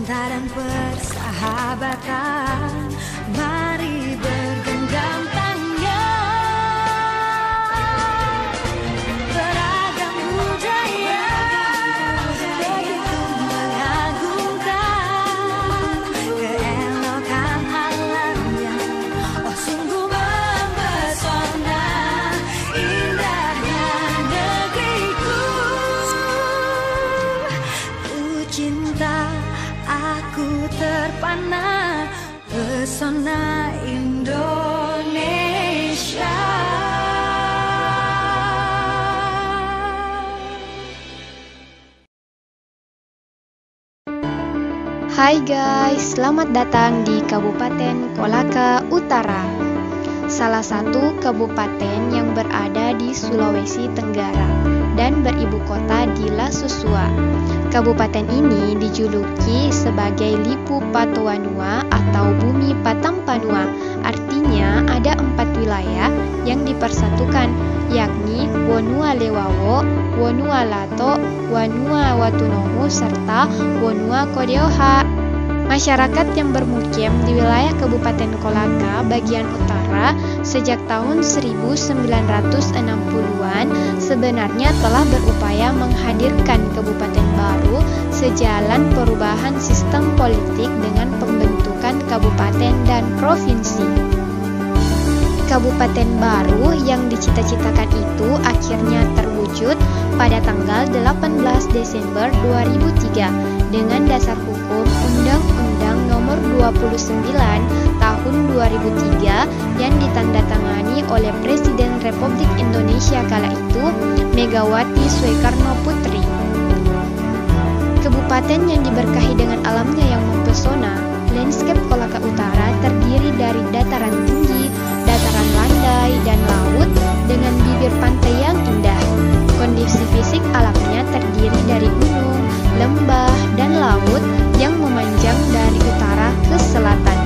cinta dan persahabatan, mari bergenggam tangan. Beragam budaya begitu mengagumkan keelokan alamnya, oh sungguh mempesona. Indahnya negeriku, ku cinta, aku terpana pesona Indonesia. Hai guys, selamat datang di Kabupaten Kolaka Utara, salah satu kabupaten yang berada di Sulawesi Tenggara dan beribu kota di La Susua. Kabupaten ini dijuluki sebagai Lipu Patowanua atau Bumi Patampanua. Artinya ada 4 wilayah yang dipersatukan, yakni Wonua Lewawo, Wonua Lato, Wonua Watunohu, serta Wonua Kodeoha. Masyarakat yang bermukim di wilayah Kabupaten Kolaka bagian utara sejak tahun 1960-an sebenarnya telah berupaya menghadirkan kabupaten baru sejalan perubahan sistem politik dengan pembentukan kabupaten dan provinsi. Kabupaten baru yang dicita-citakan itu akhirnya terwujud pada tanggal 18 Desember 2003 dengan dasar hukum Undang-Undang Nomor 29 Tahun 2003 yang ditandatangani oleh Presiden Republik Indonesia kala itu, Megawati Soekarno Putri. Kabupaten yang diberkahi dengan alamnya yang mempesona, landscape Kolaka Utara terdiri dari dataran tinggi, dataran landai, dan laut dengan bibir pantai yang indah. Kondisi fisik alamnya terdiri dari gunung, lembah, dan laut yang memanjang dari utara ke selatan.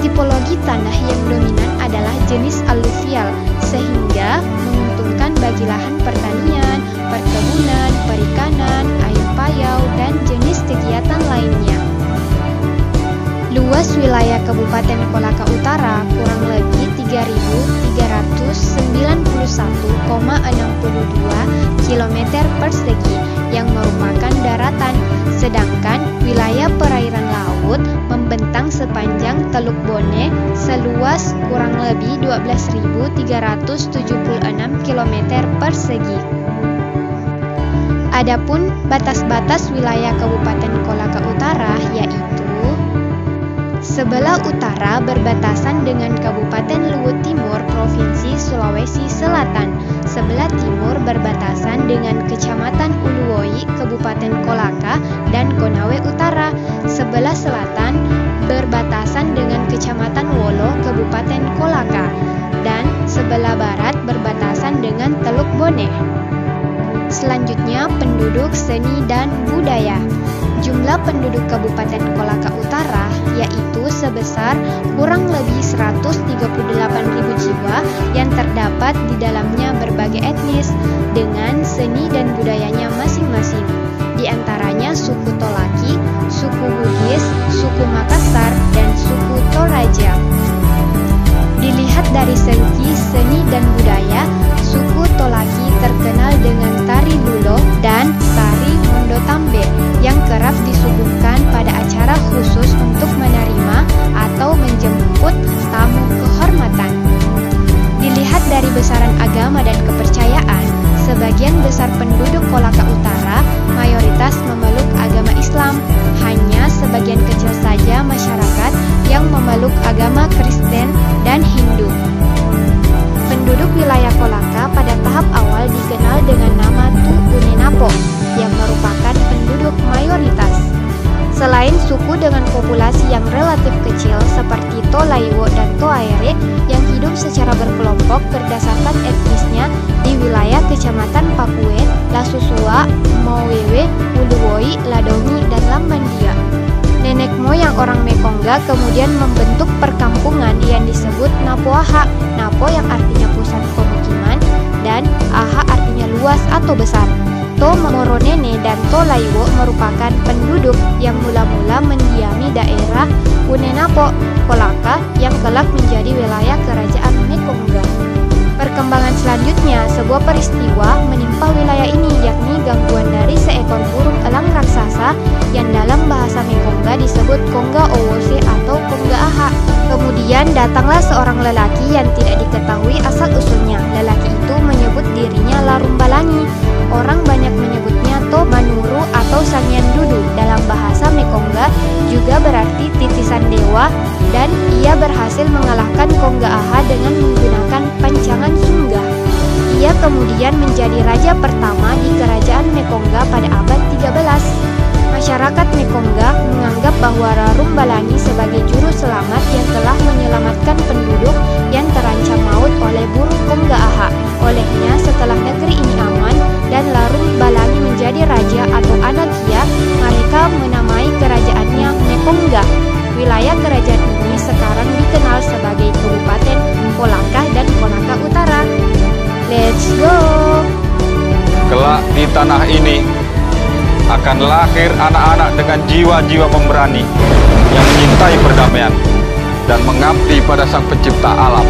Tipologi tanah yang dominan adalah jenis aluvial, sehingga menguntungkan bagi lahan pertanian, perkebunan, perikanan, air payau, dan jenis kegiatan lainnya. Luas wilayah Kabupaten Kolaka Utara kurang lebih 3.391,62 km persegi yang merupakan daratan, sedangkan wilayah perairan laut membentang sepanjang Teluk Bone seluas kurang lebih 12.376 km persegi. Adapun batas-batas wilayah Kabupaten Kolaka Utara yaitu sebelah utara berbatasan dengan Kabupaten Luwu Timur, Provinsi Sulawesi Selatan. Sebelah timur berbatasan dengan Kecamatan Uluwoi, Kabupaten Kolaka dan Konawe Utara. Sebelah selatan berbatasan dengan Kecamatan Wolo, Kabupaten Kolaka. Dan sebelah barat berbatasan dengan Teluk Bone. Selanjutnya, penduduk seni dan budaya. Jumlah penduduk Kabupaten Kolaka Utara yaitu sebesar kurang lebih 138.000 jiwa yang terdapat di dalamnya berbagai etnis dengan seni dan budayanya masing-masing. Di antaranya suku Tolaki, suku Bugis, suku Makassar, dan suku Toraja. Dilihat dari segi seni dan budaya, suku Tolaki terkenal dengan tari lulo dan tari mondo tambe yang kerap disuguhkan pada acara khusus untuk menerima atau menjemput tamu kehormatan. Dilihat dari besaran agama dan kepercayaan, sebagian besar penduduk Kolaka Utara mayoritas memeluk agama Islam, hanya sebagian kecil saja masyarakat yang memeluk agama Kristen dan Hindu. Penduduk wilayah Kolaka pada tahap awal dikenal dengan nama Tu'unenapo yang merupakan penduduk mayoritas. Selain suku dengan populasi yang relatif kecil seperti Tolaiwo dan Toaere yang hidup secara berkelompok berdasarkan etnisnya di wilayah Kecamatan Pakue, Lasusua, Mowewe, Uluwoi, Ladongi, dan Lambandia. Nenek moyang orang Mekongga kemudian membentuk perkampungan yang disebut Napoaha, Napo yang artinya pusat pemukiman, dan Aha artinya luas atau besar. To Moronene dan To Laiwo merupakan penduduk yang mula-mula mendiami daerah Unenapo, Kolaka yang kelak menjadi wilayah kerajaan Mekongga. Perkembangan selanjutnya, sebuah peristiwa menimpa wilayah ini, yakni gangguan dari seekor burung elang raksasa yang dalam bahasa Mekongga disebut Kongga Owose atau Kongga Aha. Kemudian datanglah seorang lelaki yang tidak diketahui asal-usulnya. Lelaki itu menyebut dirinya Larumbalani. Orang banyak menyebutnya To Manuru atau Sangyan Dudu. Dalam bahasa Mekongga juga berarti titisan dewa, dan ia berhasil mengalahkan Kongga Aha dengan menggunakan pancangan Sunggah. Ia kemudian menjadi raja pertama di kerajaan Mekongga pada abad 13. Masyarakat Mekongga menganggap bahwa Larumbalani sebagai juru selamat yang telah menyelamatkan penduduk yang terancam maut oleh burung Kongga Aha. Olehnya, setelah negeri ini aman dan Larumbalani menjadi raja atau Anakia, mereka menamai kerajaannya Mekongga. Wilayah kerajaan ini sekarang dikenal sebagai Kabupaten Kolaka dan Kolaka Utara. Let's go! Kelak di tanah ini akan lahir anak-anak dengan jiwa-jiwa pemberani yang menyintai perdamaian dan mengabdi pada Sang Pencipta alam.